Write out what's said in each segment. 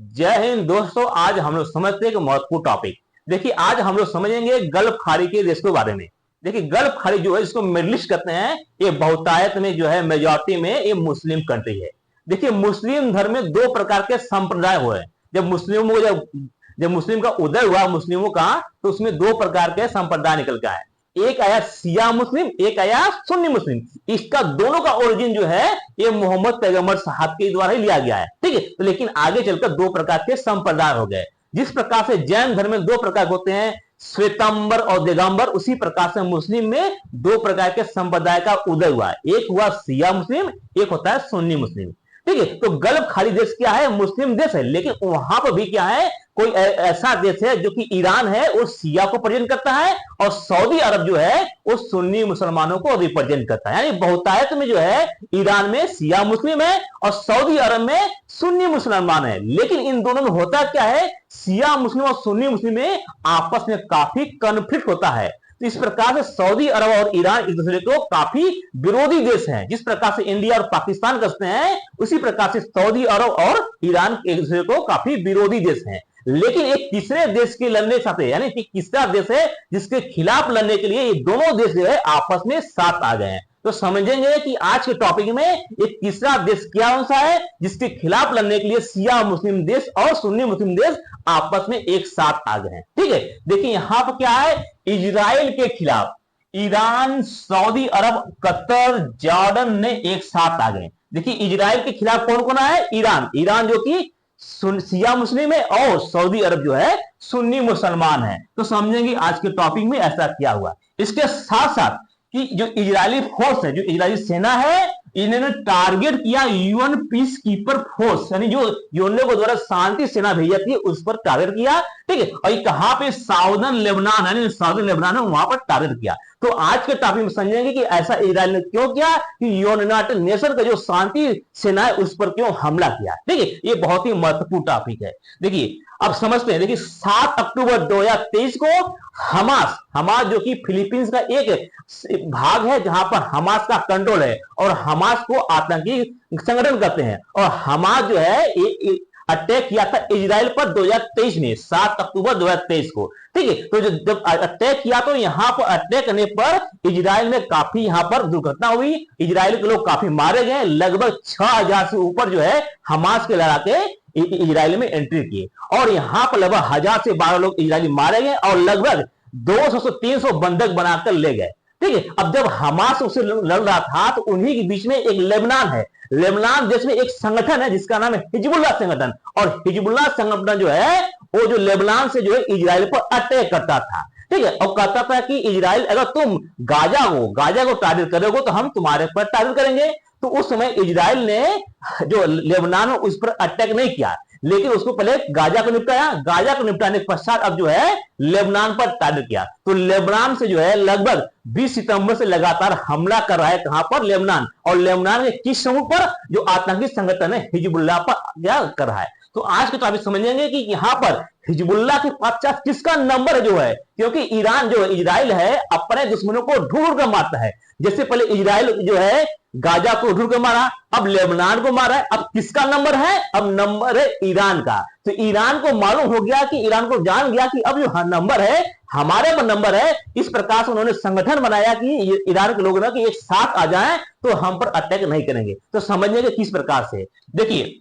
जय हिंद दोस्तों। आज हम लोग समझते हैं कि महत्वपूर्ण टॉपिक। देखिए, आज हम लोग समझेंगे गल्फ खाड़ी के देश के बारे में। देखिए, गल्फ खाड़ी जो है, इसको मिडिल ईस्ट कहते हैं। ये बहुतायत में जो है, मेजॉरिटी में ये मुस्लिम कंट्री है। देखिए, मुस्लिम धर्म में दो प्रकार के संप्रदाय हुए। जब मुस्लिमों को जब मुस्लिम का उदय हुआ मुस्लिमों का, तो उसमें दो प्रकार के संप्रदाय निकल के आए। एक आया शिया मुस्लिम, एक आया सुन्नी मुस्लिम। इसका दोनों का ओरिजिन जो है, ये मोहम्मद पैगंबर साहब के द्वारा ही लिया गया है। ठीक है, तो लेकिन आगे चलकर दो प्रकार के संप्रदाय हो गए। जिस प्रकार से जैन धर्म में दो प्रकार होते हैं, श्वेतांबर और दिगंबर, उसी प्रकार से मुस्लिम में दो प्रकार के संप्रदाय का उदय हुआ। एक हुआ शिया मुस्लिम, एक होता है सुन्नी मुस्लिम। ठीक है, तो गल्फ खाड़ी देश क्या है? मुस्लिम देश है, लेकिन वहां पर भी क्या है, कोई ऐसा देश है जो कि ईरान है, वो शिया को रिप्रेजेंट करता है, और सऊदी अरब जो है वो सुन्नी मुसलमानों को रिप्रेजेंट करता है। यानी बहुतायत में जो है, ईरान में शिया मुस्लिम है और सऊदी अरब में सुन्नी मुसलमान है। लेकिन इन दोनों में होता क्या है, शिया मुस्लिम और सुन्नी मुस्लिम में आपस में काफी कन्फ्लिक्ट होता है। तो इस प्रकार से सऊदी अरब और ईरान एक दूसरे को काफी विरोधी देश हैं। जिस प्रकार से इंडिया और पाकिस्तान करते हैं, उसी प्रकार से सऊदी अरब और ईरान एक दूसरे को काफी विरोधी देश हैं। लेकिन एक तीसरे देश के लड़ने साथ, यानी कि तीसरा देश है जिसके खिलाफ लड़ने के लिए ये दोनों देश जो है आपस में साथ आ गए हैं। तो समझेंगे कि आज के टॉपिक में एक तीसरा देश कौन सा है जिसके खिलाफ लड़ने के लिए शिया मुस्लिम देश और सुन्नी मुस्लिम देश आपस में एक साथ आ गए हैं। ठीक है, देखिए यहां पर क्या है, इजराइल के खिलाफ ईरान, सऊदी अरब, कतर, जॉर्डन ने एक साथ आ गए। देखिए, इजराइल के खिलाफ कौन कौन है? ईरान जो कि शिया मुस्लिम है, और सऊदी अरब जो है सुन्नी मुसलमान है। तो समझेंगे आज के टॉपिक में ऐसा क्या हुआ। इसके साथ साथ कि जो इजरायली फोर्स है, जो इजरायली सेना है, इन्होंने टारगेट किया यूएन पीस कीपर फोर्स, यानी जो यूएनओ को द्वारा शांति सेना भेजी जाती है, उस पर टारगेट किया। ठीक है, और कहां पे? साउदर्न लेबनान, यानी साउदर्न लेबनान है, वहां पर टारगेट किया। तो आज के टॉपिक में समझेंगे कि ऐसा इजराइल ने क्यों किया, कि यूनाइटेड नेशन का जो शांति सेना है उस पर क्यों हमला किया। ठीक है, ये बहुत ही महत्वपूर्ण टॉपिक है। देखिए, अब समझते हैं। देखिए, 7 अक्टूबर 2023 को हमास जो कि फिलीपींस का एक भाग है, जहां पर हमास का कंट्रोल है, और हमास को आतंकी संगठन कहते हैं। और हमास जो है अटैक किया था इजराइल पर 2023 में, 7 अक्टूबर 2023 को। ठीक है, तो जब अटैक किया, तो यहां पर अटैक करने पर इजराइल में काफी यहां पर दुर्घटना हुई। इजराइल के लोग काफी मारे गए। लगभग 6000 से ऊपर जो है हमास के लड़ाके इजराइल में एंट्री किए, और यहां पर लगभग 1000 से 12 लोग इजरायली मारे गए, और लगभग 200 से 300 बंधक बनाकर ले गए। ठीक है, अब जब हमास उससे लड़ रहा था, तो उन्हीं के बीच में एक लेबनान है। लेबनान देश में एक संगठन है जिसका नाम है हिजबुल्ला संगठन, और हिजबुल्ला संगठन जो है वो जो लेबनान से जो है इजराइल पर अटैक करता था। ठीक है, और कहता था कि इजराइल, अगर तुम गाजा को टारगेट करोगे तो हम तुम्हारे पर टारगेट करेंगे। तो उस समय इजराइल ने जो लेबनान उस पर अटैक नहीं किया, लेकिन उसको पहले गाजा को निपटाया। गाजा को निपटाने के पश्चात अब जो है लेबनान पर टारगेट किया। तो लेबनान से जो है लगभग 20 सितंबर से लगातार हमला कर रहा है। कहां पर? लेबनान। और लेबनान के किस समूह पर? जो आतंकी संगठन है हिजबुल्लाह पर क्या कर रहा है। तो आज के टॉपिक समझेंगे कि यहां पर हिजबुल्लाह के पश्चात किसका नंबर जो है, क्योंकि ईरान जो इजराइल है अपने दुश्मनों को ढूंढ कर मारता है। जैसे पहले इजराइल जो है गाजा को ढूंढ कर मारा, अब लेबनान को मारा है। अब किसका नंबर है? अब नंबर है ईरान का। तो ईरान को मालूम हो गया, कि ईरान को जान गया कि अब जो नंबर है हमारे पर नंबर है। इस प्रकार से उन्होंने संगठन बनाया कि ईरान के लोग ना कि एक साथ आ जाएं तो हम पर अटैक नहीं करेंगे। तो समझिए किस प्रकार से। देखिए,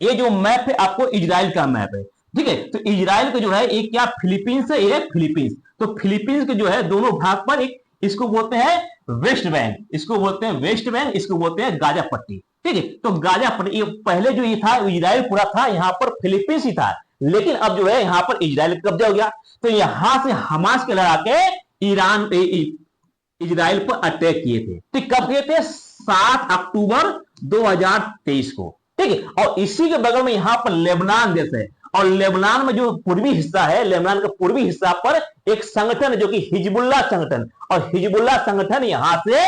ये जो मैप है आपको इजराइल का मैप है। ठीक है, तो इजराइल का जो है एक क्या फिलीपींस है, ये फिलीपींस। तो फिलीपींस के जो है दोनों भाग पर एक, इसको बोलते हैं वेस्ट बैंक, इसको बोलते हैं वेस्ट बैंक, इसको बोलते हैं गाजा पट्टी। ठीक है, तो गाजा पट्टी पहले जो ये था इजराइल पूरा था, यहां पर फिलीपींस ही था, लेकिन अब जो है यहां पर इजराइल कब्जा हो गया। तो यहां से हमास के लड़ा के ईरान इजराइल पर अटैक किए थे। ठीक, कब किए थे? 7 अक्टूबर 2023 को। ठीक है, और इसी के बगल में यहां पर लेबनान देश है, और लेबनान में जो पूर्वी हिस्सा है, लेबनान का पूर्वी हिस्सा पर एक संगठन है जो कि हिजबुल्लाह संगठन, और हिजबुल्लाह संगठन यहां से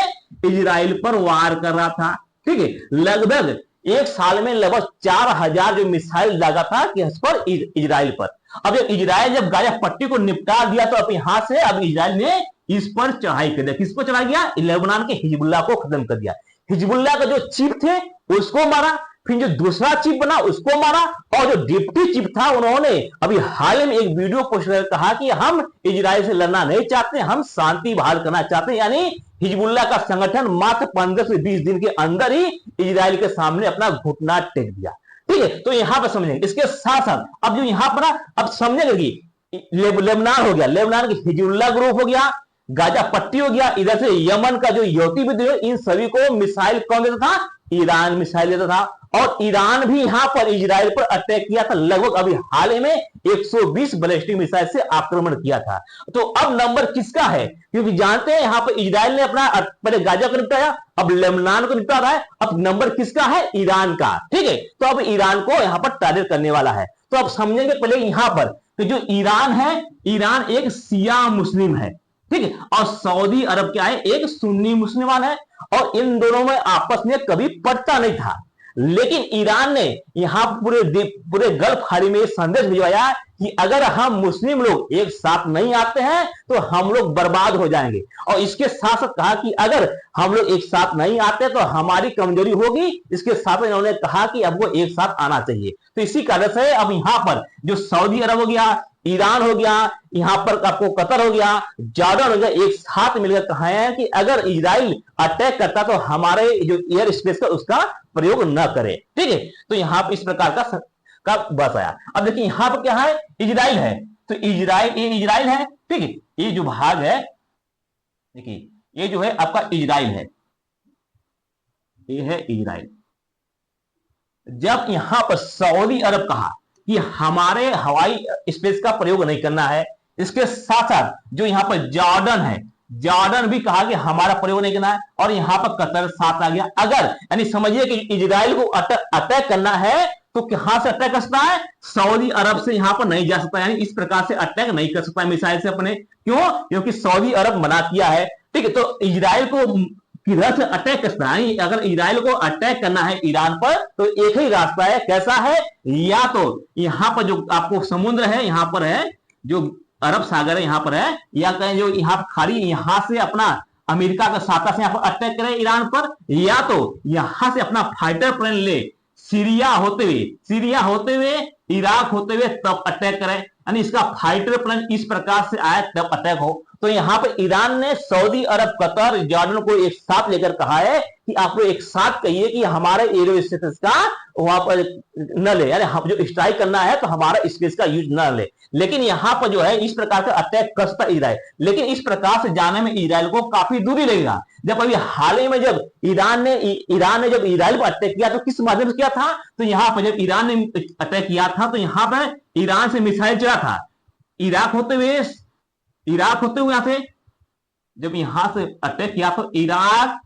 इजराइल पर वार कर रहा था। ठीक है, लगभग एक साल में लगभग 4000 जो मिसाइल लगा था किस पर? इजराइल पर। अब जब गाजा पट्टी को निपटा दिया, तो अब यहां से अब इजराइल ने इस पर चढ़ाई कर दिया। किस पर चढ़ा गया? लेबनान के हिजबुल्लाह को खत्म कर दिया। हिजबुल्लाह का जो चीफ थे उसको मारा, फिर जो दूसरा चीफ बना उसको मारा, और जो डिप्टी चीफ था उन्होंने अभी हाल में एक वीडियो पोस्ट कर कहा कि हम इजराइल से लड़ना नहीं चाहते, हम शांति बहाल करना चाहते हैं। यानी हिजबुल्लाह का संगठन मात्र 15 से 20 दिन के अंदर ही इजराइल के सामने अपना घुटना टेक दिया। ठीक है, तो यहां पर समझेंगे। इसके साथ साथ अब जो यहां पर अब समझेंगे कि लेबनान हो गया, लेबनान की हिजबुल्लाह ग्रुप हो गया, गाजा पट्टी हो गया, इधर से यमन का जो यूती विद्रोह, इन सभी को मिसाइल कौन देता था? ईरान मिसाइल देता था। और ईरान भी यहां पर इजराइल पर अटैक किया था, लगभग अभी हाल ही में 120 बैलिस्टिक मिसाइल से आक्रमण किया था। तो अब नंबर किसका है? क्योंकि जानते हैं यहां पर इजराइल ने अपना पहले गाजा को निपटाया, अब लेबनान को निपटा रहा है, अब नंबर किसका है? ईरान का। ठीक है, तो अब ईरान को यहां पर टारगेट करने वाला है। तो अब समझेंगे पहले यहां पर कि जो ईरान है, ईरान एक शिया मुस्लिम है, ठीक है, और सऊदी अरब क्या है? एक सुन्नी मुसलमान है, और इन दोनों में आपस में कभी पड़ता नहीं था। लेकिन ईरान ने यहां पूरे गल्फ खाड़ी में संदेश भिजवाया कि अगर हम मुस्लिम लोग एक साथ नहीं आते हैं तो हम लोग बर्बाद हो जाएंगे। और इसके साथ साथ कहा कि अगर हम लोग एक साथ नहीं आते तो हमारी कमजोरी होगी। इसके साथ इन्होंने कहा कि हमको एक साथ आना चाहिए। तो इसी कारण से अब यहां पर जो सऊदी अरब हो गया, ईरान हो गया, यहां पर आपको कतर हो गया, जॉर्डन हो गया, एक साथ मिलकर कहा है कि अगर इजराइल अटैक करता तो हमारे जो एयर स्पेस का उसका प्रयोग न करे। ठीक है, तो यहां पर इस प्रकार का बस आया। अब देखिए यहां पर क्या है? इजराइल है, तो इजराइल, ये इजराइल है। ठीक है, ये जो भाग है, देखिए ये जो है आपका इजराइल है, ये है इजराइल। जब यहां पर सऊदी अरब कहा कि हमारे हवाई स्पेस का प्रयोग नहीं करना है, इसके साथ साथ जो यहां पर जॉर्डन है, जॉर्डन भी कहा कि हमारा प्रयोग नहीं करना है, और यहां पर कतर साथ आ गया। अगर यानी समझिए कि इजराइल को अटैक करना है तो कहां से अटैक कर सकता है? सऊदी अरब से यहां पर नहीं जा सकता, यानी इस प्रकार से अटैक नहीं कर सकता मिसाइल से अपने। क्यों? क्योंकि सऊदी अरब मना किया है। ठीक है, तो इजराइल को किधर से अटैक करना है? अगर इजराइल को अटैक करना है ईरान पर तो एक ही रास्ता है। कैसा है? या तो यहां पर जो आपको समुद्र है, यहां पर है जो अरब सागर है, यहां पर है, या कहें जो यहां खाड़ी, यहां से अपना अमेरिका का साता से यहां पर अटैक करे ईरान पर, या तो यहां से अपना फाइटर प्लेन ले सीरिया होते हुए इराक होते हुए तब अटैक करे, यानी इसका फाइटर प्लेन इस प्रकार से आए तब अटैक हो। तो यहां पर ईरान ने सऊदी अरब, कतर, जॉर्डन को एक साथ लेकर कहा है कि आप लोग एक साथ कहिए कि हमारे एरो स्पेस का वहां पर न ले, यानी हम जो स्ट्राइक करना है तो हमारा स्पेस का यूज न ले। लेकिन यहां पर जो है इस प्रकार से अटैक कर सकता इजराइल, लेकिन इस प्रकार से जाने में इजराइल को काफी दूरी लगेगा। जब अभी हाल ही में जब ईरान ने जब इजराइल पर अटैक किया तो किस माध्यम से किया था? तो यहां पर जब ईरान ने अटैक किया था तो यहां पर ईरान से मिसाइल चला था, इराक होते हुए यहां से जब यहां से अटैक किया तो इराक,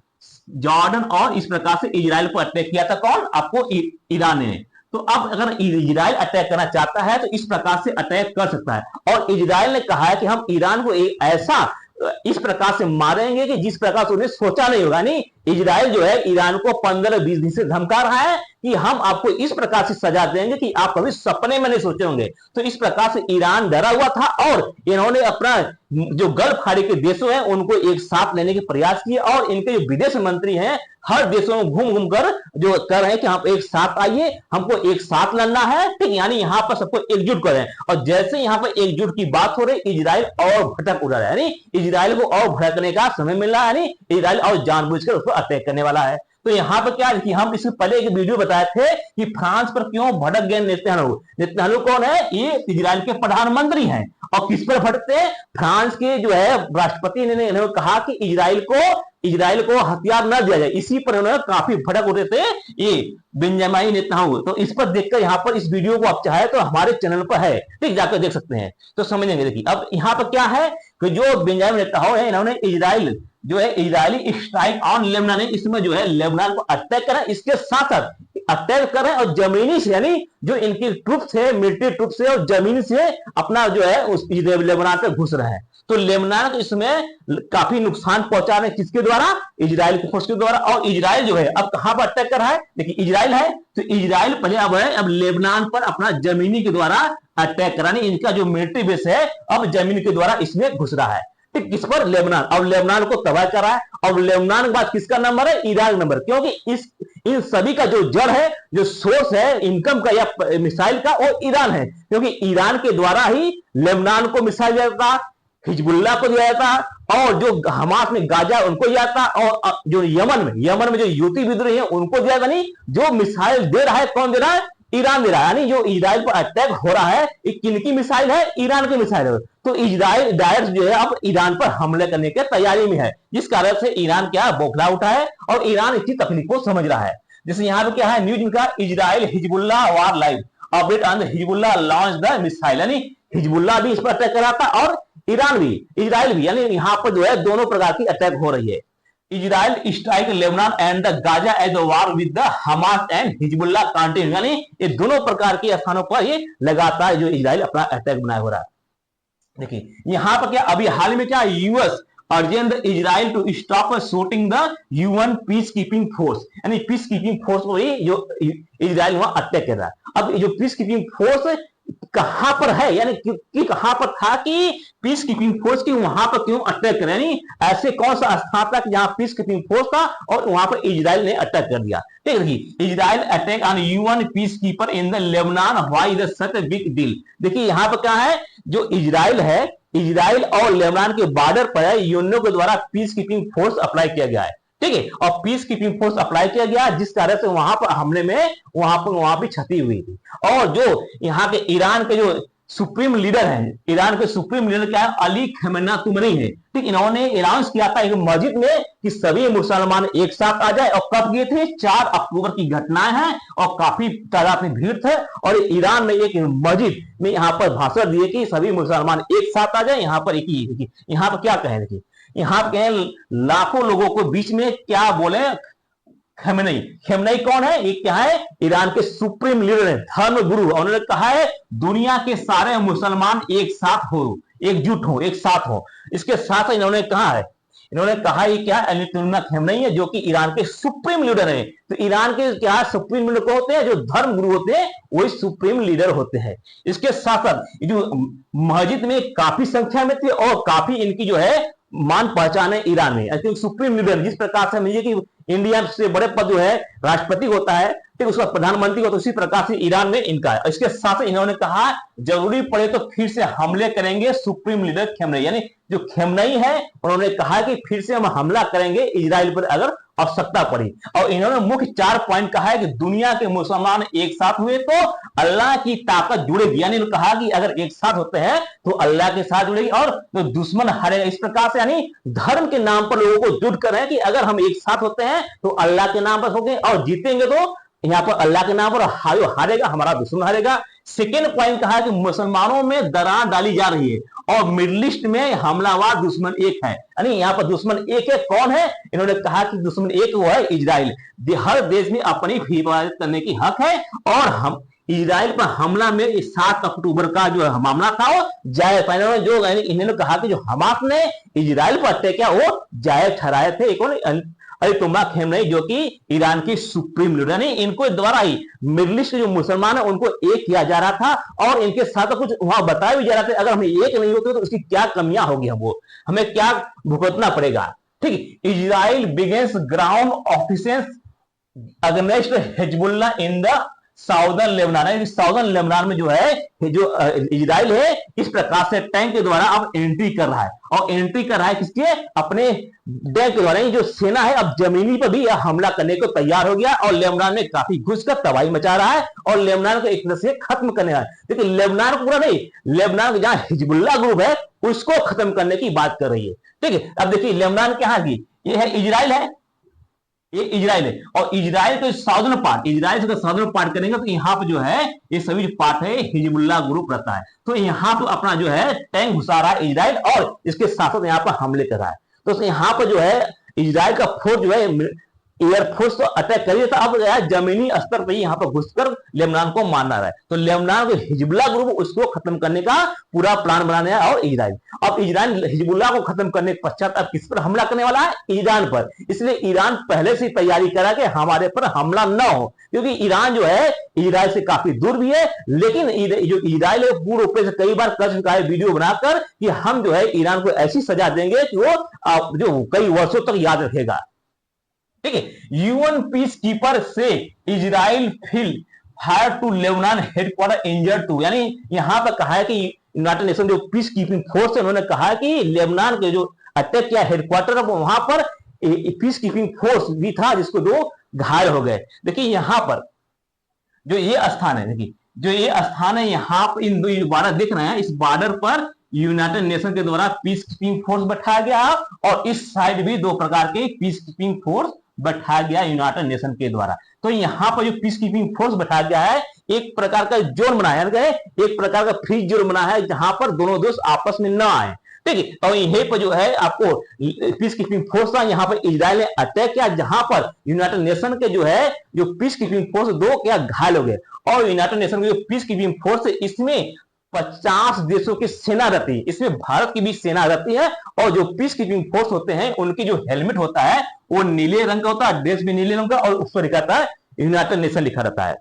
जॉर्डन और इस प्रकार से इजराइल पर अटैक किया था। कौन? आपको ईरान ने। तो अब अगर इजराइल अटैक करना चाहता है तो इस प्रकार से अटैक कर सकता है। और इजराइल ने कहा है कि हम ईरान को ऐसा इस प्रकार से मारेंगे कि जिस प्रकार से उन्हें सोचा नहीं होगा। नहीं, इजराइल जो है ईरान को 15-20 दिन से धमका रहा है कि हम आपको इस प्रकार से सजा देंगे कि आप कभी सपने में नहीं सोचे होंगे। तो इस प्रकार से ईरान डरा हुआ था, और इन्होंने अपना जो गल्फ खाड़ी के देशों हैं उनको एक साथ लेने के प्रयास किए, और इनके जो विदेश मंत्री हैं हर देशों में घूम घूम कर जो कर रहे हैं कि हम एक साथ आइए, हमको एक साथ लड़ना है। ठीक, यानी यहां पर सबको एकजुट करें। और जैसे यहां पर एकजुट की बात हो रही, इजराइल और भटक उड़ा रहा है, यानी इजराइल को और भड़कने का समय मिल रहा है, यानी इजराइल और जानबूझकर उसको अटैक करने वाला है। तो यहां पर क्या कि हम इससे पहले एक वीडियो बताए थे कि फ्रांस पर क्यों भड़क गए नेतन्याहू। नेतन्याहू कौन है? ये इजराइल के प्रधानमंत्री हैं। और किस पर भड़कते? फ्रांस के जो है राष्ट्रपति ने इन्होंने कहा कि इजराइल को हथियार न दिया जाए, इसी पर उन्होंने काफी भड़क उठे थे ये बेंजामिन नेतन्याहू। तो इस पर देखकर यहाँ पर इस वीडियो को आप चाहे तो हमारे चैनल पर है, ठीक, जाकर देख सकते हैं तो समझेंगे। देखिए अब यहाँ पर क्या है कि जो बेंजामिन नेतन्याहू है, इन्होंने इजराइल जो है इजरायली स्ट्राइक ऑन लेबनान, इसमें जो है लेबनान को अटैक करें, इसके साथ साथ अटैक करें और जमीनी से, यानी जो इनकी ट्रुप्स है, मिलिट्री ट्रुप्स है, और जमीन से अपना जो है उस लेबनान पे घुस रहे हैं। तो लेबनान को इसमें काफी नुकसान पहुंचा रहे हैं, किसके द्वारा? इजराइल की फोर्स के द्वारा। और इजराइल जो है अब कहां पर अटैक कर रहा है? देखिए इजराइल है, तो इजराइल पहले अब लेबनान पर अपना जमीनी के द्वारा अटैक कराने, इनका जो मिलिट्री बेस है अब जमीन के द्वारा इसमें घुस रहा है। किस पर? लेबनान। और लेबनान को तबाह कर रहा है। और लेबनान के बाद किसका नंबर है? ईरान नंबर, क्योंकि इन सभी का जो जड़ है, जो सोर्स है इनकम का या मिसाइल का, वो ईरान है, क्योंकि ईरान के द्वारा ही लेबनान को मिसाइल दिया जाता, हिजबुल्लाह को दिया जाता, और जो हमास में गाजा उनको दिया जाता, और जो यमन में जो यूती विद्रोही है उनको दिया जाता। नहीं, जो मिसाइल दे रहा है कौन दे रहा है? ईरान दे रहा है। यानी जो इजराइल पर अटैक हो रहा है, ये किनकी मिसाइल है? ईरान की मिसाइल है। तो इजराइल डायरेक्ट जो है अब ईरान पर हमले करने की तैयारी में है, जिस कारण से ईरान क्या बौखला उठा है और ईरान इसकी तकनीक को समझ रहा है। जैसे यहाँ पे क्या है, न्यूज में क्या, Israel Hezbollah war live update on Hezbollah launch the missile. यानी हिजबुल्लाह भी इस पर अटैक कर रहा था और ईरान भी, इजराइल भी, यानी यहाँ पर जो है दोनों प्रकार की अटैक हो रही है। Israel strike Lebanon and the Gaza as war with the Hamas and Hezbollah continue. यानी ये दोनों प्रकार के स्थानों पर ये लगातार जो इजराइल अपना अटैक बनाए हो रहा है। देखिए यहाँ पर क्या, अभी हाल में क्या, US urgent Israel to stop shooting the UN peace keeping force. यानी पीस कीपिंग फोर्स को ही जो इजराइल वहां अटैक कर रहा है। अब जो पीस कीपिंग फोर्स कहां पर है, यानी कि कहां पर था कि पीस कीपिंग फोर्स की वहां पर क्यों अटैक कर, यानी ऐसे कौन सा स्थान था जहां पीस कीपिंग फोर्स था और वहां पर इजराइल ने अटैक कर दिया। ठीक है, Israel attack on UN peace keeper in the Lebanon, why the such big deal. देखिए यहाँ पर क्या है, जो इजराइल है, इजराइल और लेबनान के बॉर्डर पर यूएनओ के द्वारा पीस कीपिंग फोर्स अप्लाई किया गया है। ठीक है, और पीस कीपिंग फोर्स अप्लाई किया गया, जिस कारण से वहां पर हमले में वहां भी क्षति हुई थी। और जो यहाँ के ईरान के जो सुप्रीम लीडर हैं, ईरान के सुप्रीम लीडर क्या है, अली खमेना तुमनी है। ठीक, इन्होंने अनाउंस किया था एक मस्जिद में कि सभी मुसलमान एक साथ आ जाए, और कब गए थे, 4 अक्टूबर की घटनाएं हैं और काफी तादाद में भीड़ थे, और ईरान में एक मस्जिद में यहाँ पर भाषण दिए कि सभी मुसलमान एक साथ आ जाए। यहाँ पर एक ही, यहाँ पर क्या कहें, देखिए यहाँ पे लाखों लोगों को बीच में क्या बोले, खमेनेई। खमेनेई कौन है? ये क्या है, ईरान के सुप्रीम लीडर है, धर्म गुरु। उन्होंने कहा है दुनिया के सारे मुसलमान एक साथ हो, एकजुट हो, एक साथ हो। इसके साथ इन्होंने कहा है, इन्होंने कहा ये क्या, अयतुल्लाह खमेनेई है, जो कि ईरान के सुप्रीम लीडर है। तो ईरान के क्या सुप्रीम लीडर को होते हैं, जो धर्म गुरु होते हैं वही सुप्रीम लीडर होते हैं। इसके साथ साथ जो मस्जिद में काफी संख्या में थे और काफी इनकी जो है मान पहचान है ईरान में। सुप्रीम लीडर, जिस प्रकार से समझिए कि इंडिया से बड़े पद जो है राष्ट्रपति होता है, ठीक, उसका प्रधानमंत्री होता है, उसी प्रकार से ईरान में इनका है। इसके साथ इन्होंने कहा जरूरी पड़े तो फिर से हमले करेंगे सुप्रीम लीडर खमेनेई। यानी जो खमेनेई है उन्होंने कहा कि फिर से हम हमला करेंगे इजराइल पर अगर आवश्यकता पड़ी। और इन्होंने मुख्य 4 पॉइंट कहा है कि दुनिया के मुसलमान एक साथ हुए तो अल्लाह की ताकत जुड़ेगी। यानी कहा कि अगर एक साथ होते हैं तो अल्लाह के साथ जुड़ेगी और तो दुश्मन हारेगा। इस प्रकार से यानी धर्म के नाम पर लोगों को जुट कर रहे हैं कि अगर हम एक साथ होते हैं तो अल्लाह के नाम पर होंगे और जीतेंगे, तो यहाँ पर अल्लाह के नाम पर हारेगा, हमारा दुश्मन हारेगा। सेकेंड पॉइंट कहा है कि मुसलमानों में दरार डाली जा रही है और मिडिल ईस्ट में हमलावर दुश्मन एक है। यानी यहाँ पर दुश्मन एक है, कौन है? इन्होंने कहा कि दुश्मन एक वो है इजराइल। हर देश में अपनी हिफाजत करने की हक है और हम इजराइल पर हमला में 7 अक्टूबर का जो मामला था वो जायज, जो इन्होंने कहा कि जो हमास ने इजराइल पर अटैक किया वो जायज ठहराए थे। एक अयतुल्लाह खमेनेई जो कि ईरान की सुप्रीम लीडर, यानी इनको द्वारा ही मिडिल ईस्ट के जो मुसलमान है उनको एक किया जा रहा था और इनके साथ कुछ वहां बताया भी जा रहा था अगर हम एक नहीं होते तो उसकी क्या कमियां होगी, हमें क्या भुगतना पड़ेगा। ठीक, Israel begins ground offensives against Hezbollah in the southern Lebanon. Southern Lebanon में जो है जो इजराइल है इस प्रकार से टैंक के द्वारा अब एंट्री कर रहा है और एंट्री कर रहा है किसके? अपने टैंक के द्वारा। जो सेना है अब जमीनी पर भी हमला करने को तैयार हो गया और लेबनान में काफी घुसकर तबाही मचा रहा है और लेबनान को एक तरह से खत्म करने है। लेकिन लेबनान को पूरा नहीं, लेबनान जहां हिजबुल्लाह ग्रुप है उसको खत्म करने की बात कर रही है। ठीक है, अब देखिए लेबनान कहां की, ये है इजराइल है, ये इजराइल है और इजराइल के साउदर्न पार्ट, इजराइल से साउदर्न पार्ट करेंगे तो यहाँ पे जो है ये सभी जो पार्ट है हिजबुल्लाह ग्रुप रहता है। तो यहाँ पे अपना जो है टैंक घुसा रहा है इजराइल और इसके साथ साथ यहाँ पर हमले कर रहा है। तो यहाँ पर जो है इजराइल का फोर्स जो है एयरफोर्स तो अटैक करिए था, अब जमीनी स्तर पर यहाँ पर घुसकर लेबनान को मारना है। तो लेबनान को हिजबुल्लाह ग्रुप उसको खत्म करने का पूरा प्लान बनाने है और इजराइल अब इजराइल हिजबुल्लाह को खत्म करने के पश्चात अब किस पर हमला करने वाला है? ईरान पर। इसलिए ईरान पहले से तैयारी करा कि हमारे पर हमला न हो, क्योंकि ईरान जो है इजराइल से काफी दूर भी है, लेकिन जो इजराइल है पूर्व रूप से कई बार कर चुका है वीडियो बनाकर कि हम जो है ईरान को ऐसी सजा देंगे कि वो जो कई वर्षों तक याद रखेगा। ठीक है। यूएन पीस कीपर से Israel feel fire to Lebanon headquarter injured two, यानी यहां पर कहा है कि यूनाइटेड नेशन जो पीस कीपिंग फोर्स है उन्होंने कहा है कि लेबनान के जो अटैक किया हेडक्वार्टर वहां पर पीस कीपिंग फोर्स भी था जिसको दो घायल हो गए। देखिए यहां पर जो ये स्थान है, देखिए जो ये स्थान है यहाँ पर इन दो बॉर्डर दिख रहे हैं, इस बॉर्डर पर यूनाइटेड नेशन के द्वारा पीस कीपिंग फोर्स बैठाया गया और इस साइड भी दो प्रकार के पीस कीपिंग फोर्स बैठाया गया यूनाइटेड नेशन के द्वारा। तो यहाँ पर जो पीस कीपिंग फोर्स बैठाया गया है एक प्रकार का जोन बनाया गया है, एक प्रकार का फ्री जोन बना है जहां पर दोनों देश आपस में न आए। ठीक है, और यहीं पर जो है आपको पीस कीपिंग फोर्स था, यहाँ पर इजराइल ने अटैक किया जहां पर यूनाइटेड नेशन के जो है जो पीस कीपिंग फोर्स दो क्या घायल हो गए। और यूनाइटेड नेशन की जो पीस कीपिंग फोर्स है इसमें 50 देशों की सेना रहती है, इसमें भारत की भी सेना रहती है और जो पीस कीपिंग फोर्स होते हैं उनकी जो हेलमेट होता है वो नीले रंग का होता है, ड्रेस भी नीले रंग का और उस पर लिखा रहता है यूनाइटेड नेशन लिखा रहता है।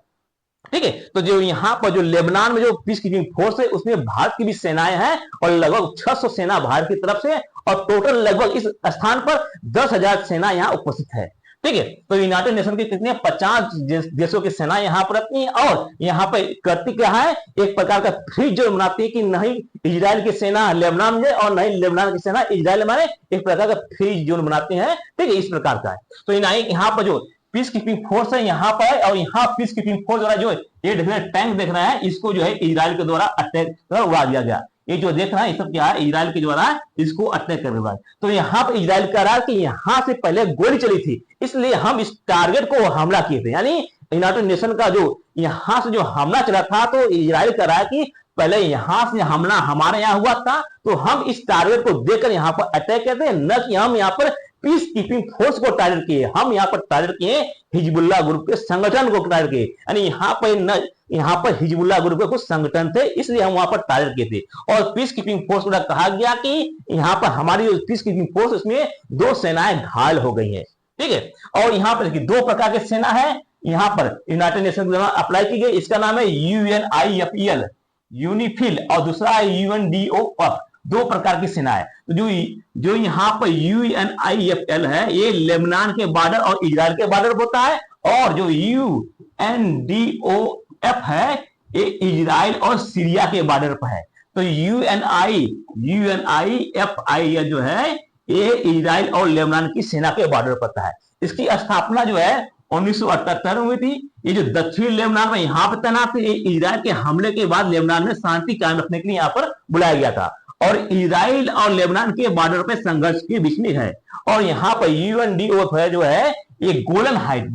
ठीक है, तो जो यहाँ पर जो लेबनान में जो पीस कीपिंग फोर्स है उसमें भारत की भी सेनाएं हैं और लगभग 600 सेना भारत की तरफ से और टोटल लगभग इस स्थान पर 10,000 सेना यहाँ उपस्थित है। ठीक है, तो यूनाइटेड नेशन की कितने 50 देशों की सेना यहाँ पर रहती है और यहाँ पर करती क्या है एक प्रकार का फ्री जोन बनाती है कि नहीं इजराइल की सेना लेबनान में और नहीं लेबनान की सेना इजराइल में, एक प्रकार का फ्री जोन बनाती है। ठीक है, इस प्रकार का है। तो यहाँ पर जो पीस कीपिंग फोर्स है यहाँ पर और यहाँ पीस कीपिंग फोर्स द्वारा जो ये टैंक देख रहे हैं इसको जो है इजराइल के द्वारा अटैक उड़ा दिया गया। ये जो देख रहा है ये सब क्या है इजराइल के द्वारा इसको अटैक करने वाला। तो यहाँ पर इजराइल कह रहा है कि यहाँ से पहले गोली चली थी इसलिए हम इस टारगेट को हमला किए थे, यानी यूनाइटेड नेशन का जो यहाँ से जो हमला चला था तो इजराइल कह रहा है कि पहले यहां से हमला हमारे यहाँ हुआ था तो हम इस टारगेट को देकर यहाँ पर अटैक करते हैं, न कि हम यहाँ पर पीस कीपिंग फोर्स को टारगेट किए, हम यहाँ पर टारगेट किए हिजबुल्लाह ग्रुप के संगठन को टारगेट किए, यानी यहाँ पर हिजबुल्लाह ग्रुप के कुछ संगठन थे इसलिए हम वहां पर टारगेट किए थे। और पीस कीपिंग फोर्स को कहा गया कि यहाँ पर हमारी जो पीस कीपिंग फोर्स उसमें 2 सेनाएं घायल हो गई है। ठीक है, और यहाँ पर देखिए 2 प्रकार की सेना है यहाँ पर यूनाइटेड नेशन के द्वारा अप्लाई की गई, इसका नाम है UNIFEL यूनिफिल और दूसरा है UNDOF, 2 प्रकार की सेना है। तो जो यहाँ पर UNIFL है ये लेबनान के बॉर्डर और इजराइल के बॉर्डर होता है और जो UNDOF है ये इजराइल और सीरिया के बॉर्डर पर है। तो UNIFI जो है ये इजराइल और लेबनान की सेना के बॉर्डर पर है। इसकी स्थापना जो है 1978 में हुई थी। ये जो दक्षिण लेबनान में यहाँ पर तैनात थे इजराइल के हमले के बाद लेबनान में शांति कायम रखने के लिए यहाँ पर बुलाया गया था और इजराइल और लेबनान के बॉर्डर पे संघर्ष के बीच में है। और यहाँ पर UNDOF है जो है ये गोलन हाइट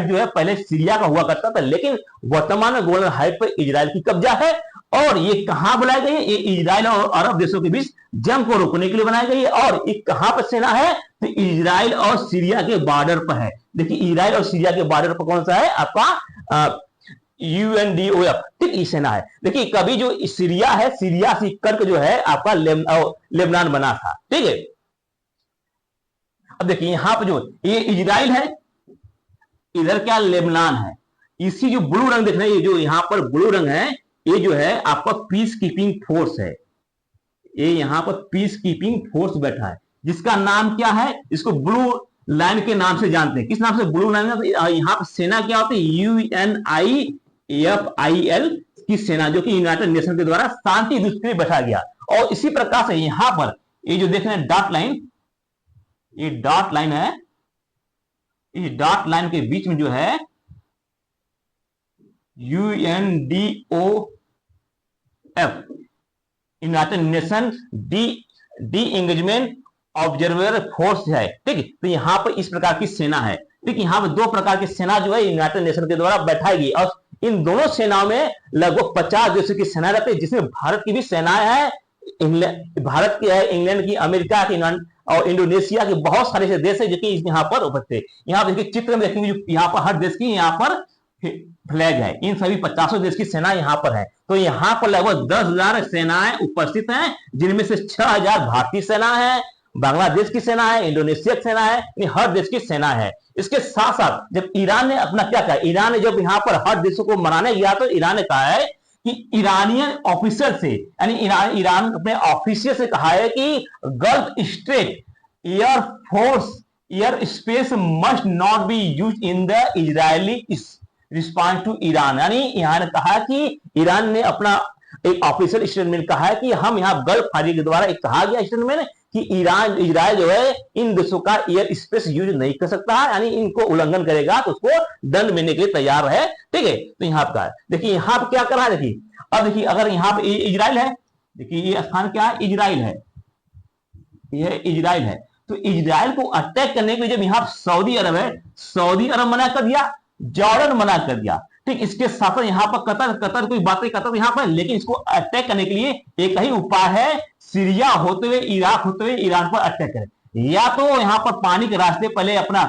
जो है पहले सीरिया का हुआ करता था लेकिन वर्तमान में गोलन हाइट पर इजराइल की कब्जा है और ये कहां बुलाई गई है, ये इजराइल और अरब देशों के बीच जंग को रोकने के लिए बनाई गई है और ये कहां पर सेना है तो इजराइल और सीरिया के बॉर्डर पर है। देखिए इजराइल और सीरिया के बॉर्डर पर कौन सा है आपका UNDOF, ठीक ये सेना है। देखिए कभी जो सीरिया है सीरिया से करके जो है आपका लेबनान बना था। ठीक है, अब देखिए यहां पर जो ये इजराइल है इधर क्या लेबनान है, इसी जो ब्लू रंग देख रहे हैं ये जो यहाँ पर ब्लू रंग है ये जो है आपका पीस कीपिंग फोर्स है, ये यहाँ पर पीस कीपिंग फोर्स बैठा है जिसका नाम क्या है इसको ब्लू लाइन के नाम से जानते हैं। किस नाम से ब्लू लाइन? यहाँ पर सेना क्या होती है UNIFIL की सेना जो कि यूनाइटेड नेशन के द्वारा शांति दूत के लिए बैठा गया। और इसी प्रकार से यहां पर ये जो देख रहे हैं डॉट लाइन, ये डॉट लाइन है, इस डॉट लाइन के बीच में जो है UNDOF United nation D engagement observer force है। ठीक है, तो यहां पर इस प्रकार की सेना है। ठीक, यहाँ पर 2 प्रकार की सेना जो है यूनाइटेड नेशन के द्वारा बैठाई गई और इन दोनों सेनाओं में लगभग 50 देशों की सेना रहती है जिसमें भारत की भी सेनाएं हैं, भारत की है, इंग्लैंड की, अमेरिका की और इंडोनेशिया के बहुत सारे ऐसे देश है जो कि यहाँ पर उपस्थित है। यहाँ पर चित्र में देखेंगे जो यहाँ पर हर देश की यहाँ पर फ्लैग है, इन सभी 50 देश की सेना यहाँ पर है। तो यहाँ पर लगभग 10,000 सेनाएं उपस्थित हैं जिनमें से 6,000 भारतीय सेना है, बांग्लादेश की सेना है, इंडोनेशिया की सेना है, हर देश की सेना है। इसके साथ साथ जब ईरान ने अपना क्या कहा, ईरान ने जब यहाँ पर हर देशों को मनाने गया तो ईरान ने कहा है कि ईरानियन ऑफिसर से यानी ईरान अपने ऑफिसर से कहा है कि Gulf strait air space must not be use in the Israeli response to Iran, यानी यहाँ ने कहा कि ईरान ने अपना एक ऑफिशियल स्टेटमेंट कहा है कि हम यहाँ गल्फ फायरिंग के द्वारा एक कहा गया स्टेटमेंट कि इजराइल जो है इन देशों का एयर स्पेस यूज नहीं कर सकता है, यानी इनको उल्लंघन करेगा तो उसको दंड मिलने के लिए तैयार है। ठीक है, तो यहाँ का देखिए यहाँ पे क्या कर रहा है, देखिए अब देखिए अगर यहाँ पे इजराइल है, देखिए ये स्थान क्या है, इजराइल है, ये इजराइल है। तो इजराइल को अटैक करने के लिए जब यहाँ सऊदी अरब है, सऊदी अरब मना कर दिया, जॉर्डन मना कर दिया। ठीक, इसके साथ यहाँ पर कतर कोई बात नहीं, कतर यहाँ पर, लेकिन इसको अटैक करने के लिए एक ही उपाय है, सीरिया होते हुए इराक होते हुए ईरान पर अटैक करें, या तो यहाँ पर पानी के रास्ते पहले अपना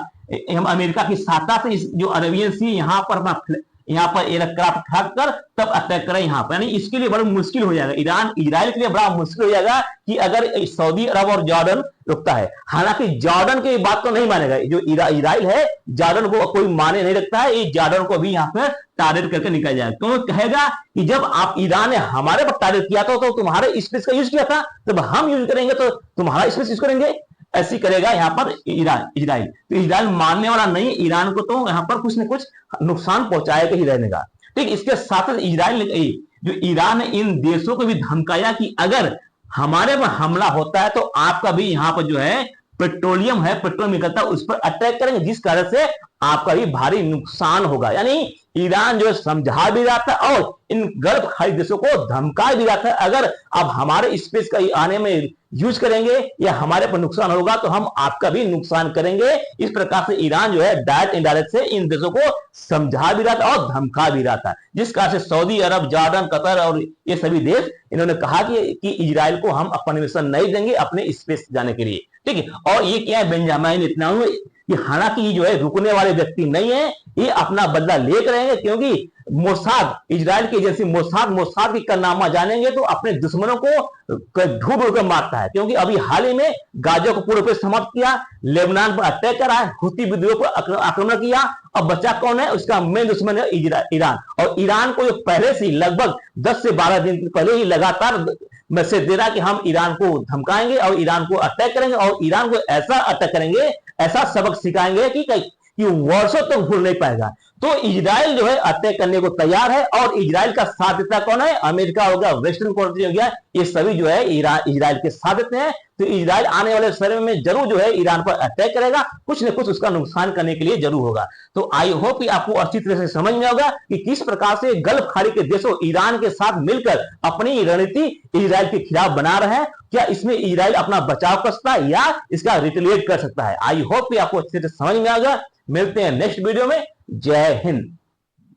हम अमेरिका की सहायता से जो अरेबियन सी यहाँ पर अपना यहाँ पर एयरक्राफ्ट खड़ा कर तब अटैक करें यहाँ पर, यानी इसके लिए बड़ा मुश्किल हो जाएगा, इजराइल के लिए बड़ा मुश्किल हो जाएगा कि अगर सऊदी अरब और जॉर्डन रुकता है। हालांकि जॉर्डन की बात तो नहीं मानेगा, जो इजराइल है जॉर्डन को कोई माने नहीं रखता है, ये जॉर्डन को भी यहाँ पर टारगेट करके निकल जाएगा, क्यों कहेगा कि जब आप ईरान ने हमारे पर टारगेट किया था तो तुम्हारे स्पेस का यूज किया था, जब हम यूज करेंगे तो तुम्हारा स्पेस यूज करेंगे, ऐसी करेगा यहाँ पर इजराइल। तो इजराइल मानने वाला नहीं, ईरान को तो यहाँ पर कुछ न कुछ नुकसान पहुंचाएगा ही रहने का। ठीक, इसके साथ इजराइल ने जो ईरान ने इन देशों को भी धमकाया कि अगर हमारे पर हमला होता है तो आपका भी यहाँ पर जो है पेट्रोलियम है, पेट्रोल निकलता है, उस पर अटैक करेंगे, जिस कारण से आपका भी भारी नुकसान होगा। यानी ईरान जो समझा भी रहा था और इन गल्फ खाड़ी देशों को धमका भी रहा था, अगर आप हमारे स्पेस का आने में यूज करेंगे या हमारे पर नुकसान होगा तो हम आपका भी नुकसान करेंगे। इस प्रकार से ईरान जो है डायरेक्ट इनडायरेक्ट से इन देशों को समझा भी रहा था और धमका भी रहा था, जिस कारण से सऊदी अरब, जॉर्डन, कतर और ये सभी देश इन्होंने कहा कि इजराइल को हम परमिशन नहीं देंगे अपने स्पेस जाने के लिए। ठीक है, और ये क्या है, बेंजामिन नेतन्याहू कि हालांकि जो है रुकने वाले व्यक्ति नहीं है, ये अपना बदला लेकर रहेंगे, क्योंकि मोसाद, इजराइल की एजेंसी मोसाद की कारनामा जानेंगे तो अपने दुश्मनों को ढूंढ ढूंढ कर मारता है, क्योंकि अभी हाल ही में गाजा को पूरे पे समाप्त किया, लेबनान पर अटैक करा है, हुती विद्रोह पर आक्रमण किया, और बच्चा कौन है, उसका मेन दुश्मन है ईरान। और ईरान को जो पहले से लगभग 10 से 12 दिन पहले ही लगातार मैसेज दे रहा कि हम ईरान को धमकाएंगे और ईरान को अटैक करेंगे और ईरान को ऐसा अटैक करेंगे, ऐसा सबक सिखाएंगे कि वर्षों तक भूल नहीं पाएगा। तो इजराइल जो है अटैक करने को तैयार है, और इजराइल का साथ देता कौन है, अमेरिका हो गया, वेस्टर्न कंट्री हो गया, ये सभी जो है इजराइल के साथ देते हैं। तो इजराइल आने वाले समय में जरूर जो है ईरान पर अटैक करेगा, कुछ न कुछ उसका नुकसान करने के लिए जरूर होगा। तो आई होप कि आपको अच्छी तरह से समझ में होगा कि किस प्रकार से गल्फ खाड़ी के देशों ईरान के साथ मिलकर अपनी रणनीति इजराइल के खिलाफ बना रहे हैं। क्या इसमें इजराइल अपना बचाव कर सकता है या इसका रिटेलिएट कर सकता है। आई होप कि आपको अच्छे से समझ में आ गया। मिलते हैं नेक्स्ट वीडियो में। जय हिंद।